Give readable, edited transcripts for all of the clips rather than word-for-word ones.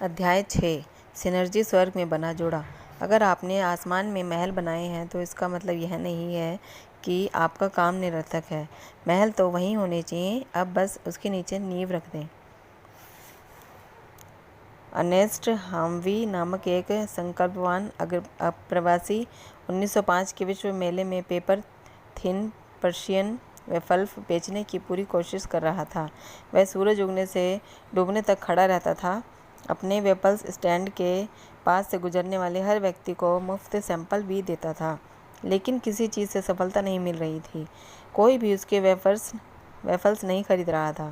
अध्याय 6 सिनर्जी स्वर्ग में बना जोड़ा। अगर आपने आसमान में महल बनाए हैं तो इसका मतलब यह नहीं है कि आपका काम निरर्थक है। महल तो वहीं होने चाहिए, अब बस उसके नीचे नींव रख दें। अर्नेस्ट हाम्वी नामक एक संकल्पवान अप्रवासी 1905 के विश्व मेले में पेपर थिन पर्शियन वेफल बेचने की पूरी कोशिश कर रहा था। वह सूरज उगने से डूबने तक खड़ा रहता था। अपने वेफल्स स्टैंड के पास से गुजरने वाले हर व्यक्ति को मुफ्त सैंपल भी देता था, लेकिन किसी चीज़ से सफलता नहीं मिल रही थी। कोई भी उसके वेफल्स नहीं खरीद रहा था।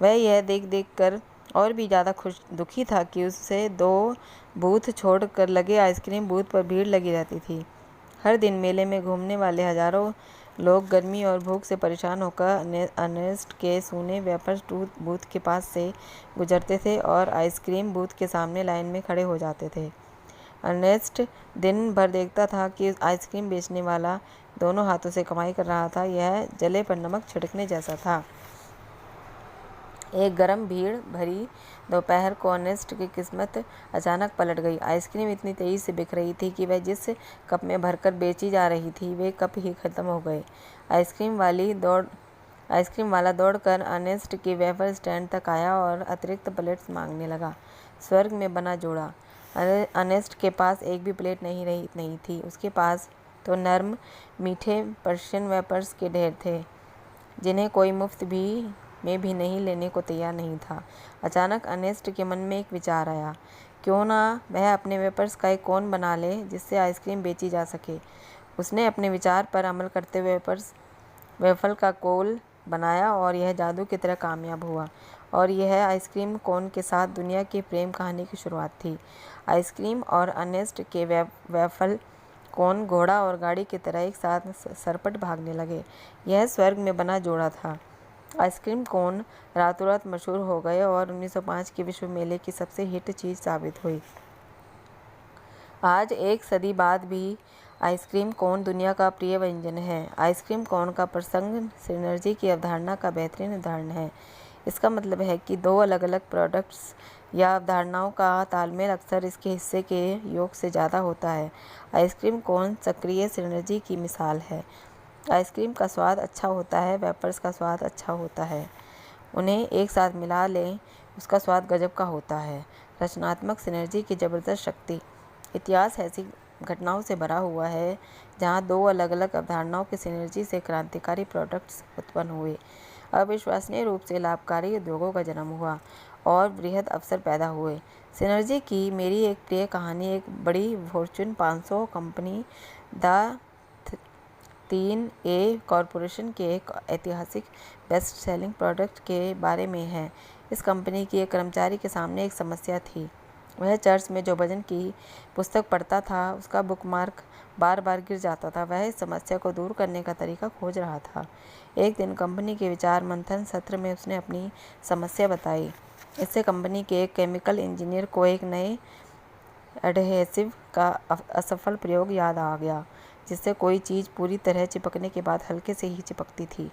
वह यह देख कर और भी ज़्यादा दुखी था कि उससे 2 बूथ छोड़कर लगे आइसक्रीम बूथ पर भीड़ लगी रहती थी। हर दिन मेले में घूमने वाले हजारों लोग गर्मी और भूख से परेशान होकर अर्नेस्ट के सूने वेफर्स बूथ के पास से गुजरते थे और आइसक्रीम बूथ के सामने लाइन में खड़े हो जाते थे। अर्नेस्ट दिन भर देखता था कि आइसक्रीम बेचने वाला दोनों हाथों से कमाई कर रहा था। यह जले पर नमक छिड़कने जैसा था। एक गर्म भीड़ भरी दोपहर को अर्नेस्ट की किस्मत अचानक पलट गई। आइसक्रीम इतनी तेजी से बिक रही थी कि वह जिस कप में भरकर बेची जा रही थी वे कप ही खत्म हो गए। आइसक्रीम वाला दौड़कर अर्नेस्ट के वेफर स्टैंड तक आया और अतिरिक्त प्लेट्स मांगने लगा। स्वर्ग में बना जोड़ा। अर्नेस्ट के पास एक भी प्लेट नहीं थी। उसके पास तो नर्म मीठे पर्शियन वेफर्स के ढेर थे, जिन्हें कोई मुफ्त में भी नहीं लेने को तैयार नहीं था। अचानक अर्नेस्ट के मन में एक विचार आया, क्यों ना वह अपने वेफर्स का एक कोन बना ले जिससे आइसक्रीम बेची जा सके। उसने अपने विचार पर अमल करते हुए वेफल का कोल बनाया और यह जादू की तरह कामयाब हुआ। और यह आइसक्रीम कोन के साथ दुनिया की प्रेम कहानी की शुरुआत थी। आइसक्रीम और अर्नेस्ट के वेफल कोन घोड़ा और गाड़ी की तरह एक साथ सरपट भागने लगे। यह स्वर्ग में बना जोड़ा था। आइसक्रीम कोन रातों रात मशहूर हो गए और 1905 के विश्व मेले की सबसे हिट चीज़ साबित हुई। आज एक सदी बाद भी आइसक्रीम कोन दुनिया का प्रिय व्यंजन है। आइसक्रीम कोन का प्रसंग सिनर्जी की अवधारणा का बेहतरीन उदाहरण है। इसका मतलब है कि 2 अलग अलग प्रोडक्ट्स या अवधारणाओं का तालमेल अक्सर इसके हिस्से के योग से ज़्यादा होता है। आइसक्रीम कोन सक्रिय सिनर्जी की मिसाल है। आइसक्रीम का स्वाद अच्छा होता है, वेफर्स का स्वाद अच्छा होता है। उन्हें एक साथ मिला लें, उसका स्वाद गजब का होता है। रचनात्मक सिनर्जी की ज़बरदस्त शक्ति। इतिहास ऐसी घटनाओं से भरा हुआ है जहां 2 अलग अलग अवधारणाओं की सिनर्जी से क्रांतिकारी प्रोडक्ट्स उत्पन्न हुए, अविश्वसनीय रूप से लाभकारी उद्योगों का जन्म हुआ और बृहद अवसर पैदा हुए। सिनर्जी की मेरी एक प्रिय कहानी एक बड़ी Fortune 500 company the 3A corporation के एक ऐतिहासिक बेस्ट सेलिंग प्रोडक्ट के बारे में है। इस कंपनी की एक कर्मचारी के सामने एक समस्या थी। वह चर्च में जो भजन की पुस्तक पढ़ता था उसका बुकमार्क बार बार गिर जाता था। वह इस समस्या को दूर करने का तरीका खोज रहा था। एक दिन कंपनी के विचार मंथन सत्र में उसने अपनी समस्या बताई। इससे कंपनी के एक केमिकल इंजीनियर को एक नए एडहेसिव का असफल प्रयोग याद आ गया, जिससे कोई चीज़ पूरी तरह चिपकने के बाद हल्के से ही चिपकती थी।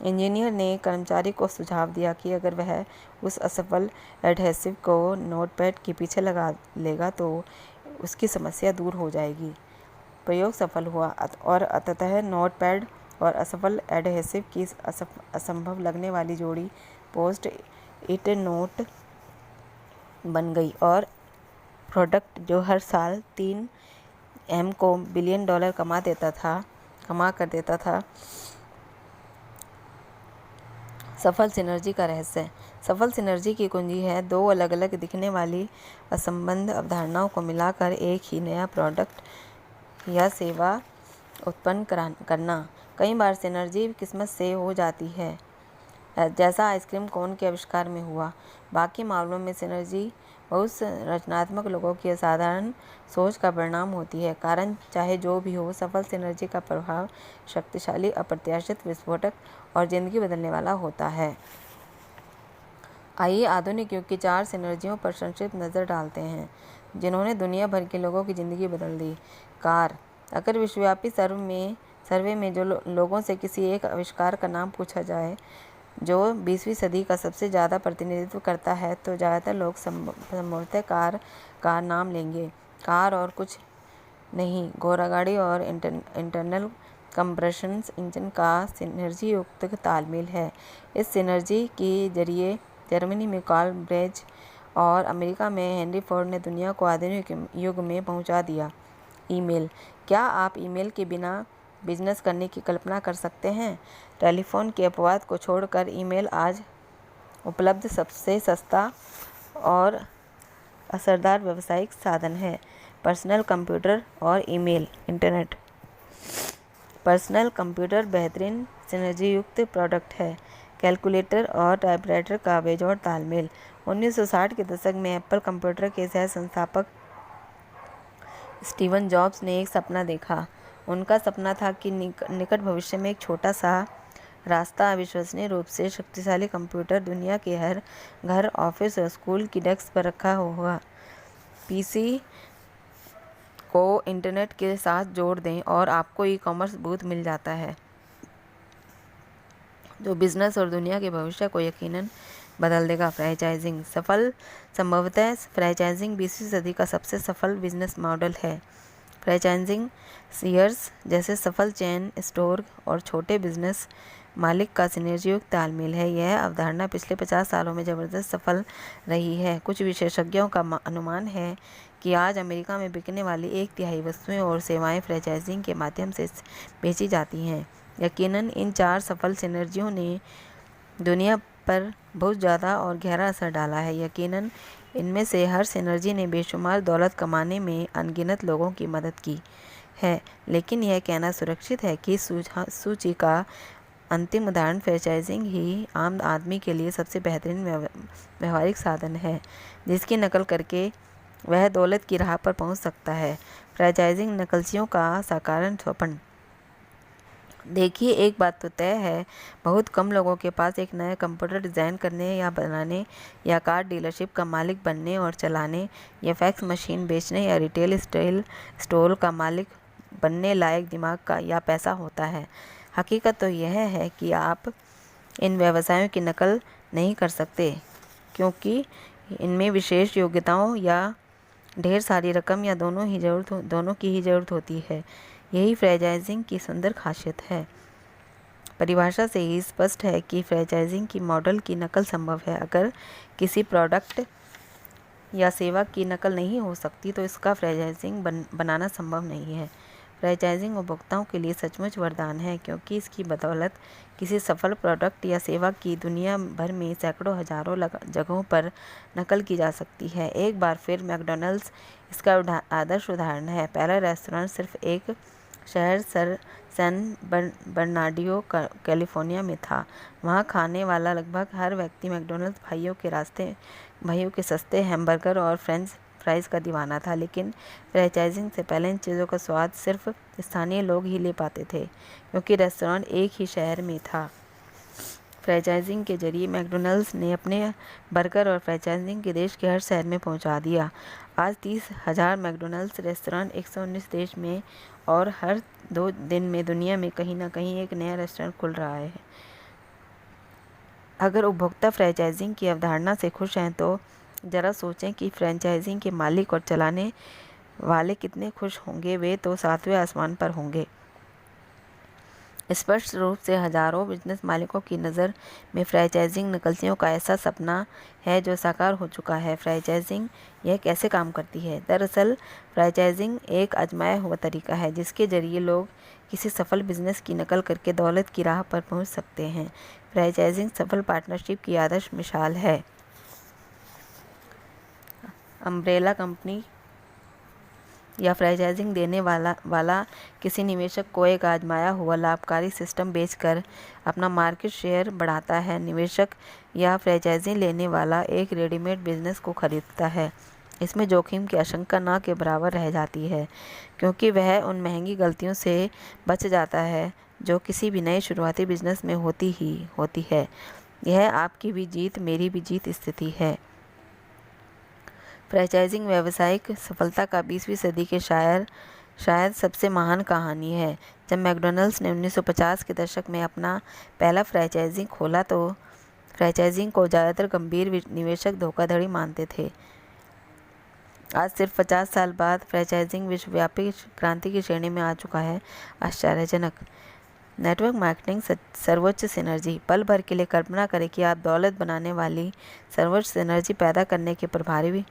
इंजीनियर ने कर्मचारी को सुझाव दिया कि अगर वह उस असफल एडहेसिव को नोटपैड के पीछे लगा लेगा तो उसकी समस्या दूर हो जाएगी। प्रयोग सफल हुआ और अंततः नोटपैड और असफल एडहेसिव की असंभव लगने वाली जोड़ी पोस्ट इट नोट बन गई और प्रोडक्ट जो हर साल 3M को $बिलियन कमा कर देता था। सफल सिनर्जी का रहस्य। सफल सिनर्जी की कुंजी है 2 अलग अलग दिखने वाली असंबद्ध अवधारणाओं को मिलाकर एक ही नया प्रोडक्ट या सेवा उत्पन्न करना। कई बार सिनर्जी किस्मत से हो जाती है, जैसा आइसक्रीम कोन के आविष्कार में हुआ। बाकी मामलों में सिनर्जी बहुत रचनात्मक लोगों की असाधारण सोच का परिणाम होती है। कारण चाहे जो भी हो, सफल सिनर्जी का प्रभाव शक्तिशाली, अप्रत्याशित, विस्फोटक और ज़िंदगी बदलने वाला होता है। आइए आधुनिक युग की 4 सिनर्जियों पर संक्षिप्त नज़र डालते हैं जिन्होंने दुनिया भर के लोगों की ज़िंदगी बदल दी। कार। अगर विश्वव्यापी सर्वे में जो लोगों से किसी एक आविष्कार का नाम पूछा जाए जो 20वीं सदी का सबसे ज़्यादा प्रतिनिधित्व करता है, तो ज़्यादातर लोग संभवतः कार का नाम लेंगे। कार और कुछ नहीं, घोड़ागाड़ी और इंटरनल कंप्रेशन इंजन का सिनर्जी युक्त तालमेल है। इस सिनर्जी के जरिए जर्मनी में कार्ल बेज और अमेरिका में हेनरी फोर्ड ने दुनिया को आधुनिक युग में पहुंचा दिया। ईमेल। क्या आप ईमेल के बिना बिजनेस करने की कल्पना कर सकते हैं? टेलीफोन के अपवाद को छोड़कर ईमेल आज उपलब्ध सबसे सस्ता और असरदार व्यावसायिक साधन है। पर्सनल कंप्यूटर और ईमेल। इंटरनेट। पर्सनल कंप्यूटर बेहतरीन सिनर्जी युक्त प्रोडक्ट है। कैलकुलेटर और टाइपराइटर का बेजोड़ तालमेल। 1960 के दशक में एप्पल कंप्यूटर के सह संस्थापक स्टीवन जॉब्स ने एक सपना देखा। उनका सपना था कि निकट भविष्य में एक छोटा सा रास्ता अविश्वसनीय रूप से शक्तिशाली कंप्यूटर दुनिया के हर घर, ऑफिस और स्कूल की डेस्क पर रखा होगा। पीसी को इंटरनेट के साथ जोड़ दें और आपको ई-कॉमर्स बूथ मिल जाता है, जो बिजनेस और दुनिया के भविष्य को यकीनन बदल देगा। फ्रेंचाइजिंग। संभवतः फ्रेंचाइजिंग 20वीं सदी का सबसे सफल बिजनेस मॉडल है। फ्रेंचाइजिंग सीयर्स जैसे सफल चेन स्टोर और छोटे बिजनेस मालिक का सिनर्जीयुक्त तालमेल है। यह अवधारणा पिछले 50 सालों में जबरदस्त सफल रही है। कुछ विशेषज्ञों का अनुमान है कि आज अमेरिका में बिकने वाली 1/3 वस्तुएं और सेवाएं फ्रेंचाइजिंग के माध्यम से बेची जाती हैं। यकीनन इन 4 सफल सिनर्जियों ने दुनिया पर बहुत ज़्यादा और गहरा असर डाला है। यकीनन इनमें से हर सिनर्जी ने बेशुमार दौलत कमाने में अनगिनत लोगों की मदद की है, लेकिन यह कहना सुरक्षित है कि सूची का अंतिम उदाहरण फ्रेंचाइजिंग ही आम आदमी के लिए सबसे बेहतरीन व्यवहारिक साधन है, जिसकी नकल करके वह दौलत की राह पर पहुंच सकता है। फ्रेंचाइजिंग नकलचियों का साकार स्वप्न। देखिए, एक बात तो तय है, बहुत कम लोगों के पास एक नया कंप्यूटर डिज़ाइन करने या बनाने, या कार डीलरशिप का मालिक बनने और चलाने, या फैक्स मशीन बेचने, या रिटेल स्टोर का मालिक बनने लायक दिमाग का या पैसा होता है। हकीकत तो यह है कि आप इन व्यवसायों की नकल नहीं कर सकते, क्योंकि इनमें विशेष योग्यताओं या ढेर सारी रकम या दोनों की ही ज़रूरत होती है। यही फ्रेंचाइजिंग की सुंदर खासियत है। परिभाषा से ही स्पष्ट है कि फ्रेंचाइजिंग की मॉडल की नकल संभव है। अगर किसी प्रोडक्ट या सेवा की नकल नहीं हो सकती, तो इसका फ्रेंचाइजिंग बनाना संभव नहीं है। फ्रेंचाइजिंग उपभोक्ताओं के लिए सचमुच वरदान है, क्योंकि इसकी बदौलत किसी सफल प्रोडक्ट या सेवा की दुनिया भर में सैकड़ों हजारों जगहों पर नकल की जा सकती है। एक बार फिर मैकडॉनल्ड्स इसका आदर्श उदाहरण है। पहला रेस्टोरेंट सिर्फ एक शहर सैन बर्नार्डिनो कैलिफोर्निया में था। वहाँ खाने वाला लगभग हर व्यक्ति मैकडॉनल्ड्स भाइयों के सस्ते हैमबर्गर और फ्रेंच फ्राइज़ का दीवाना था। लेकिन फ्रेंचाइजिंग से पहले इन चीज़ों का स्वाद सिर्फ स्थानीय लोग ही ले पाते थे, क्योंकि रेस्टोरेंट एक ही शहर में था। फ्रेंचाइजिंग के जरिए मैकडॉनल्ड्स ने अपने बर्गर और फ्रेंचाइजिंग के देश के हर शहर में पहुंचा दिया। आज 30,000 मैकडॉनल्ड्स रेस्टोरेंट 119 देश में और हर 2 दिन में दुनिया में कहीं ना कहीं एक नया रेस्टोरेंट खुल रहा है। अगर उपभोक्ता फ्रेंचाइजिंग की अवधारणा से खुश हैं, तो ज़रा सोचें कि फ्रेंचाइजिंग के मालिक और चलाने वाले कितने खुश होंगे। वे तो 7वें आसमान पर होंगे। स्पष्ट रूप से हजारों बिजनेस मालिकों की नज़र में फ्रेंचाइजिंग नकलचियों का ऐसा सपना है जो साकार हो चुका है। फ्रेंचाइजिंग यह कैसे काम करती है? दरअसल फ्रेंचाइजिंग एक आजमाया हुआ तरीका है, जिसके जरिए लोग किसी सफल बिजनेस की नकल करके दौलत की राह पर पहुंच सकते हैं। फ्रेंचाइजिंग सफल पार्टनरशिप की आदर्श मिसाल है। अम्ब्रेला कंपनी या फ्रेंचाइजिंग देने वाला किसी निवेशक को एक आजमाया हुआ लाभकारी सिस्टम बेचकर अपना मार्केट शेयर बढ़ाता है। निवेशक या फ्रेंचाइजिंग लेने वाला एक रेडीमेड बिजनेस को खरीदता है। इसमें जोखिम की आशंका ना के बराबर रह जाती है, क्योंकि वह उन महंगी गलतियों से बच जाता है जो किसी भी नए शुरुआती बिजनेस में होती है। यह आपकी भी जीत मेरी भी जीत स्थिति है। फ्रेंचाइजिंग व्यावसायिक सफलता का 20वीं सदी के शायद सबसे महान कहानी है। जब मैकडॉनल्ड्स ने 1950 के दशक में अपना पहला फ्रेंचाइजिंग खोला, तो फ्रेंचाइजिंग को ज़्यादातर गंभीर निवेशक धोखाधड़ी मानते थे। आज सिर्फ 50 साल बाद फ्रेंचाइजिंग विश्वव्यापी क्रांति की श्रेणी में आ चुका है। आश्चर्यजनक। नेटवर्क मार्केटिंग सर्वोच्च सिनर्जी। पल भर के लिए कल्पना करें कि आप दौलत बनाने वाली सर्वोच्च सिनर्जी पैदा करने के प्रभारी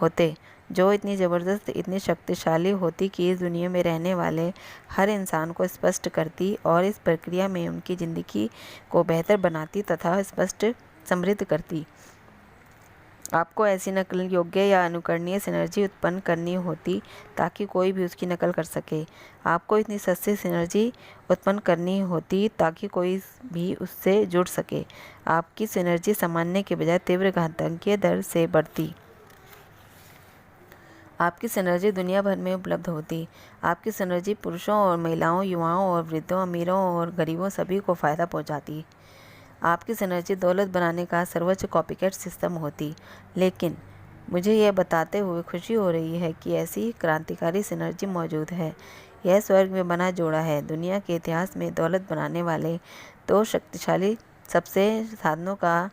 होते, जो इतनी ज़बरदस्त, इतनी शक्तिशाली होती कि इस दुनिया में रहने वाले हर इंसान को स्पष्ट करती और इस प्रक्रिया में उनकी ज़िंदगी को बेहतर बनाती तथा स्पष्ट समृद्ध करती। आपको ऐसी नकल योग्य या अनुकरणीय सिनर्जी उत्पन्न करनी होती ताकि कोई भी उसकी नकल कर सके। आपको इतनी सस्ती सिनर्जी उत्पन्न करनी होती ताकि कोई भी उससे जुड़ सके। आपकी सिनर्जी सामान्य के बजाय तीव्र घातांकीय दर से बढ़ती। आपकी सिनर्जी दुनिया भर में उपलब्ध होती। आपकी सिनर्जी पुरुषों और महिलाओं, युवाओं और वृद्धों, अमीरों और गरीबों सभी को फ़ायदा पहुंचाती। आपकी सिनर्जी दौलत बनाने का सर्वोच्च कॉपीकैट सिस्टम होती। लेकिन मुझे यह बताते हुए खुशी हो रही है कि ऐसी क्रांतिकारी सिनर्जी मौजूद है। यह स्वर्ग में बना जोड़ा है। दुनिया के इतिहास में दौलत बनाने वाले दो शक्तिशाली सबसे साधनों का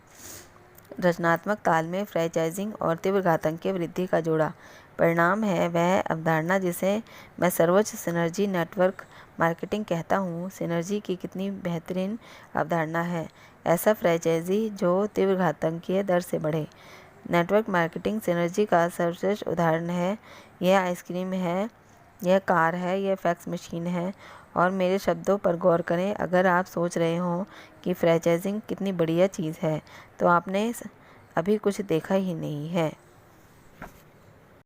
रचनात्मक तालमेल, फ्रेंचाइजिंग और तीव्र घातांकीय वृद्धि का जोड़ा परिणाम है वह अवधारणा जिसे मैं सर्वोच्च सिनर्जी नेटवर्क मार्केटिंग कहता हूँ। सिनर्जी की कितनी बेहतरीन अवधारणा है। ऐसा फ्रेंचाइजी जो तीव्र घातांकीय दर से बढ़े। नेटवर्क मार्केटिंग सिनर्जी का सर्वश्रेष्ठ उदाहरण है। यह आइसक्रीम है, यह कार है, यह फैक्स मशीन है। और मेरे शब्दों पर गौर करें, अगर आप सोच रहे हो कि फ्रेंचाइजिंग कितनी बढ़िया चीज़ है तो आपने अभी कुछ देखा ही नहीं है।